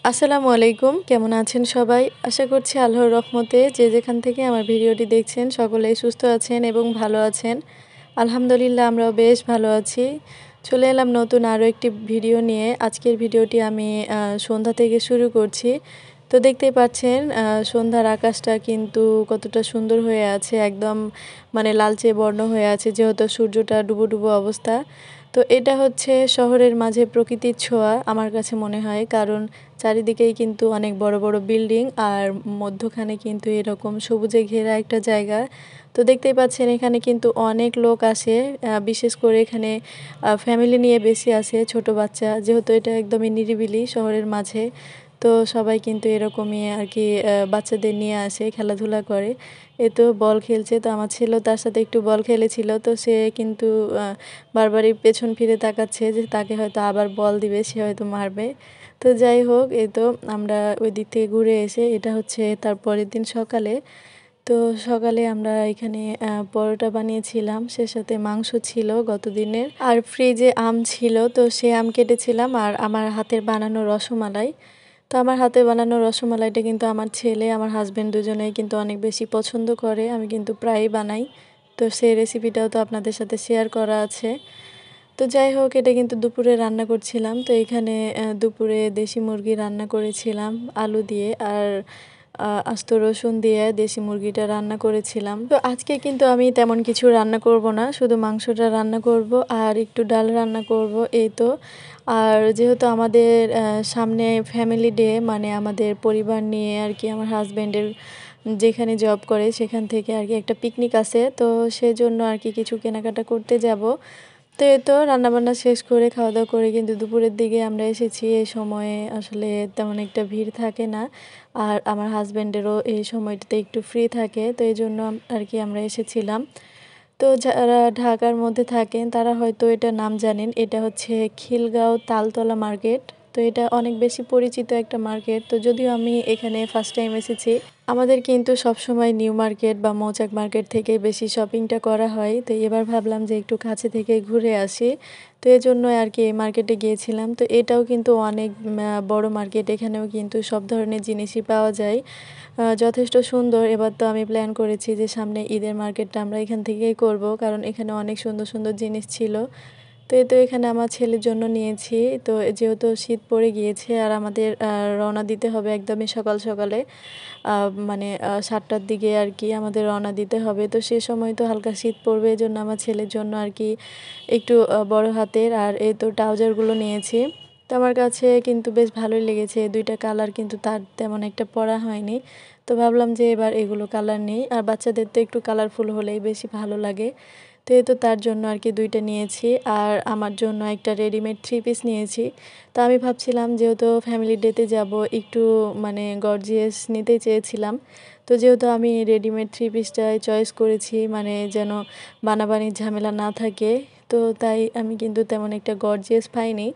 আসসালামু আলাইকুম, কেমন আছেন সবাই? আশা করছি আল্লাহর রহমতে যে যেখান থেকে আমার ভিডিওটি দেখছেন সকলেই সুস্থ আছেন এবং ভালো আছেন। আলহামদুলিল্লাহ আমরাও বেশ ভালো আছি। চলে এলাম নতুন আরও একটি ভিডিও নিয়ে। আজকের ভিডিওটি আমি সন্ধ্যা থেকে শুরু করছি। তো দেখতেই পাচ্ছেন সন্ধ্যার আকাশটা কিন্তু কতটা সুন্দর হয়ে আছে, একদম মানে লালচে বর্ণ হয়ে আছে যেহেতু সূর্যটা ডুবো ডুবো অবস্থা। তো এটা হচ্ছে শহরের মাঝে প্রকৃতির ছোঁয়া আমার কাছে মনে হয়, কারণ চারিদিকেই কিন্তু অনেক বড় বড় বিল্ডিং আর মধ্যখানে কিন্তু এরকম সবুজে ঘেরা একটা জায়গা। তো দেখতেই পাচ্ছেন এখানে কিন্তু অনেক লোক আসে, বিশেষ করে এখানে ফ্যামিলি নিয়ে বেশি আসে, ছোট বাচ্চা, যেহেতু এটা একদমই নিরিবিলি শহরের মাঝে। তো সবাই কিন্তু এরকমই আর কি বাচ্চাদের নিয়ে আসে, খেলাধুলা করে। এ তো বল খেলছে, তো আমার ছেলেও তার সাথে একটু বল খেলেছিল, তো সে কিন্তু বারবারই পেছন ফিরে তাকাচ্ছে যে তাকে হয়তো আবার বল দিবে, সে হয়তো মারবে। তো যাই হোক, এই তো আমরা ওই দিক থেকে ঘুরে এসে এটা হচ্ছে তার পরের দিন সকালে। তো সকালে আমরা এখানে পরোটা বানিয়েছিলাম, সে সাথে মাংস ছিল গতদিনের, আর ফ্রিজে আম ছিল, তো সে আম কেটেছিলাম, আর আমার হাতের বানানো রসমালাই। তো আমার হাতে বানানো রসমালাইটা কিন্তু আমার ছেলে আমার হাজব্যান্ড দুজনেই কিন্তু অনেক বেশি পছন্দ করে, আমি কিন্তু প্রায়ই বানাই। তো সেই রেসিপিটাও তো আপনাদের সাথে শেয়ার করা আছে। তো যাই হোক, এটা কিন্তু দুপুরে রান্না করছিলাম। তো এখানে দুপুরে দেশি মুরগি রান্না করেছিলাম আলু দিয়ে, আর আস্ত রসুন দিয়ে দেশি মুরগিটা রান্না করেছিলাম। তো আজকে কিন্তু আমি তেমন কিছু রান্না করব না, শুধু মাংসটা রান্না করব আর একটু ডাল রান্না করব, এই তো। আর যেহেতু আমাদের সামনে ফ্যামিলি ডে, মানে আমাদের পরিবার নিয়ে আর কি, আমার হাজব্যান্ডের যেখানে জব করে সেখান থেকে আর কি একটা পিকনিক আছে, তো সেজন্য আর কি কিছু কেনাকাটা করতে যাব। তো এই তো রান্নাবান্না শেষ করে খাওয়া দাওয়া করে কিন্তু দুপুরের দিকে আমরা এসেছি। এই সময়ে আসলে তেমন একটা ভিড় থাকে না, আর আমার হাজব্যান্ডেরও এই সময়টাতে একটু ফ্রি থাকে, তো এই জন্য আর কি আমরা এসেছিলাম। তো যারা ঢাকার মধ্যে থাকেন তারা হয়তো এটা নাম জানেন, এটা হচ্ছে খিলগাঁও তালতলা মার্কেট। তো এটা অনেক বেশি পরিচিত একটা মার্কেট। তো যদিও আমি এখানে ফার্স্ট টাইম এসেছি, আমাদের কিন্তু সবসময় নিউ মার্কেট বা মৌচাক মার্কেট থেকে বেশি শপিংটা করা হয়। তো এবার ভাবলাম যে একটু কাছে থেকে ঘুরে আসি, তো এই জন্য আর কি এই মার্কেটে গিয়েছিলাম। তো এটাও কিন্তু অনেক বড় মার্কেট, এখানেও কিন্তু সব ধরনের জিনিসই পাওয়া যায়, যথেষ্ট সুন্দর। এবার তো আমি প্ল্যান করেছি যে সামনে ঈদের মার্কেটটা আমরা এখান থেকেই করব, কারণ এখানে অনেক সুন্দর সুন্দর জিনিস ছিল। তো এই তো এখানে আমার ছেলের জন্য নিয়েছি। তো যেহেতু শীত পড়ে গিয়েছে আর আমাদের রওনা দিতে হবে একদমই সকাল সকালে, মানে 7টার দিকে আর কি আমাদের রওনা দিতে হবে। তো সে সময় তো হালকা শীত পড়বে, এই জন্য আমার ছেলের জন্য আর কি একটু বড় হাতের আর এই তো ট্রাউজারগুলো নিয়েছি। তো আমার কাছে কিন্তু বেশ ভালোই লেগেছে, দুইটা কালার কিন্তু তার তেমন একটা পরা হয়নি। তো ভাবলাম যে এবার এগুলো কালার নেই, আর বাচ্চাদের তো একটু কালারফুল হলেই বেশি ভালো লাগে। তো এই তো তার জন্য আর কি দুইটা নিয়েছি, আর আমার জন্য একটা রেডিমেড 3 পিস নিয়েছি। তো আমি ভাবছিলাম যেহেতু ফ্যামিলি ডেতে যাব, একটু মানে গর্জিয়াস নিতে চেয়েছিলাম। তো যেহেতু আমি রেডিমেড 3 পিসটাই চয়েস করেছি, মানে যেন বানাবানির ঝামেলা না থাকে, তো তাই আমি কিন্তু তেমন একটা গর্জিয়াস পাইনি।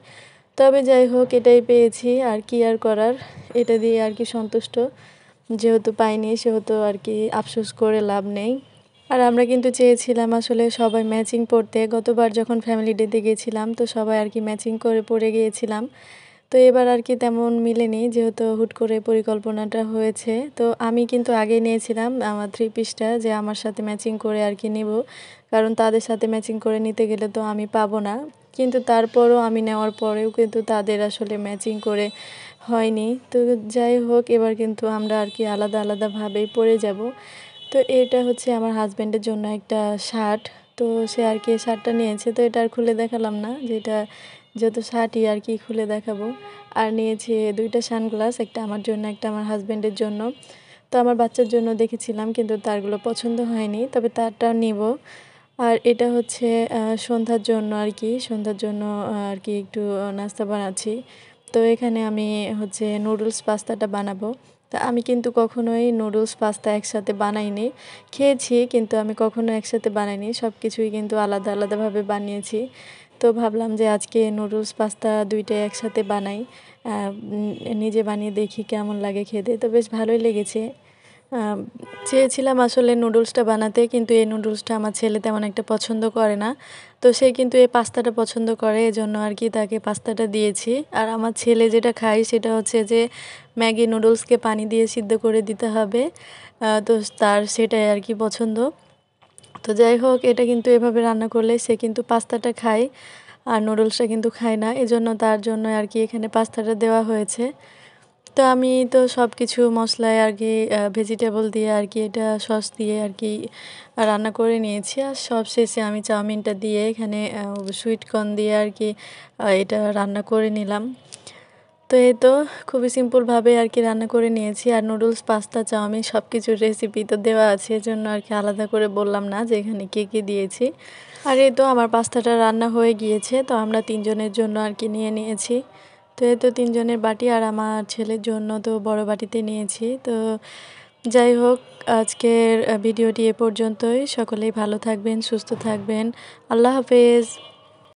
তবে যাই হোক, এটাই পেয়েছি, আর কি আর করার, এটা দিয়ে আর কি সন্তুষ্ট। যেহেতু পাইনি সেহেতু আর কি আফসোস করে লাভ নেই। আর আমরা কিন্তু চেয়েছিলাম আসলে সবাই ম্যাচিং পরতে, গতবার যখন ফ্যামিলি ডেতে গিয়েছিলাম তো সবাই আর কি ম্যাচিং করে পরে গিয়েছিলাম। তো এবার আর কি তেমন মিলেনি, যেহেতু হুট করে পরিকল্পনাটা হয়েছে। তো আমি কিন্তু আগেই নিয়েছিলাম আমার 3 পিসটা, যে আমার সাথে ম্যাচিং করে আর কি নিব, কারণ তাদের সাথে ম্যাচিং করে নিতে গেলে তো আমি পাবো না। কিন্তু তারপরও আমি নেওয়ার পরেও কিন্তু তাদের আসলে ম্যাচিং করে হয়নি। তো যাই হোক, এবার কিন্তু আমরা আর কি আলাদা আলাদাভাবেই পরে যাব। তো এটা হচ্ছে আমার হাজব্যান্ডের জন্য একটা শার্ট। তো সে আর কি শার্টটা নিয়েছে, তো এটা আর খুলে দেখালাম না, যেটা যেহেতু শার্টই আর কি খুলে দেখাবো। আর নিয়েছি দুইটা সানগ্লাস, একটা আমার জন্য একটা আমার হাজব্যান্ডের জন্য। তো আমার বাচ্চার জন্য দেখেছিলাম কিন্তু তারগুলো পছন্দ হয়নি, তবে তারটাও নিব। আর এটা হচ্ছে সন্ধ্যার জন্য আর কি, সন্ধ্যার জন্য আর কি একটু নাস্তা বানাচ্ছি। তো এখানে আমি হচ্ছে নুডলস পাস্তাটা বানাবো। তা আমি কিন্তু কখনোই নুডলস পাস্তা একসাথে বানাইনি, খেয়েছি কিন্তু আমি কখনো একসাথে বানাইনি, সব কিছুই কিন্তু আলাদা আলাদাভাবে বানিয়েছি। তো ভাবলাম যে আজকে নুডলস পাস্তা দুইটাই একসাথে বানাই, নিজে বানিয়ে দেখি কেমন লাগে খেতে। তো বেশ ভালোই লেগেছে। আম চেয়েছিলাম আসলে নুডলসটা বানাতে, কিন্তু এই নুডলসটা আমার ছেলে তেমন একটা পছন্দ করে না। তো সে কিন্তু এই পাস্তাটা পছন্দ করে, এজন্য আরকি তাকে পাস্তাটা দিয়েছি। আর আমার ছেলে যেটা খায় সেটা হচ্ছে যে ম্যাগি নুডলসকে পানি দিয়ে সিদ্ধ করে দিতে হবে। তো তার সেটাই আরকি পছন্দ। তো যাই হোক, এটা কিন্তু এভাবে রান্না করলে সে কিন্তু পাস্তাটা খায়, আর নুডলসটা কিন্তু খায় না। এজন্য তার জন্য আরকি এখানে পাস্তাটা দেওয়া হয়েছে। তো আমি তো সবকিছু মসলায় আরকি ভেজিটেবল দিয়ে আরকি এটা সস দিয়ে আরকি রান্না করে নিয়েছি। আর সবশেষে আমি চাউমিনটা দিয়ে এখানে সুইট কর্ন দিয়ে আরকি এটা রান্না করে নিলাম। তো এই তো খুবই সিম্পলভাবে আরকি রান্না করে নিয়েছি। আর নুডলস, পাস্তা, চাউমিন সবকিছুর রেসিপি তো দেওয়া আছে। এজন্য আরকি আলাদা করে বললাম না যে এখানে কি দিয়েছি। আর এই তো আমার পাস্তাটা রান্না হয়ে গিয়েছে। তো আমরা ৩ জনের জন্য আরকি নিয়ে নিয়েছি। তো এই তো ৩ জনের বাটি, আর আমার ছেলের জন্য তো বড় বাটিতে নিয়েছি। তো যাই হোক, আজকের ভিডিওটি এ পর্যন্তই। সকলেই ভালো থাকবেন, সুস্থ থাকবেন। আল্লাহ হাফেজ।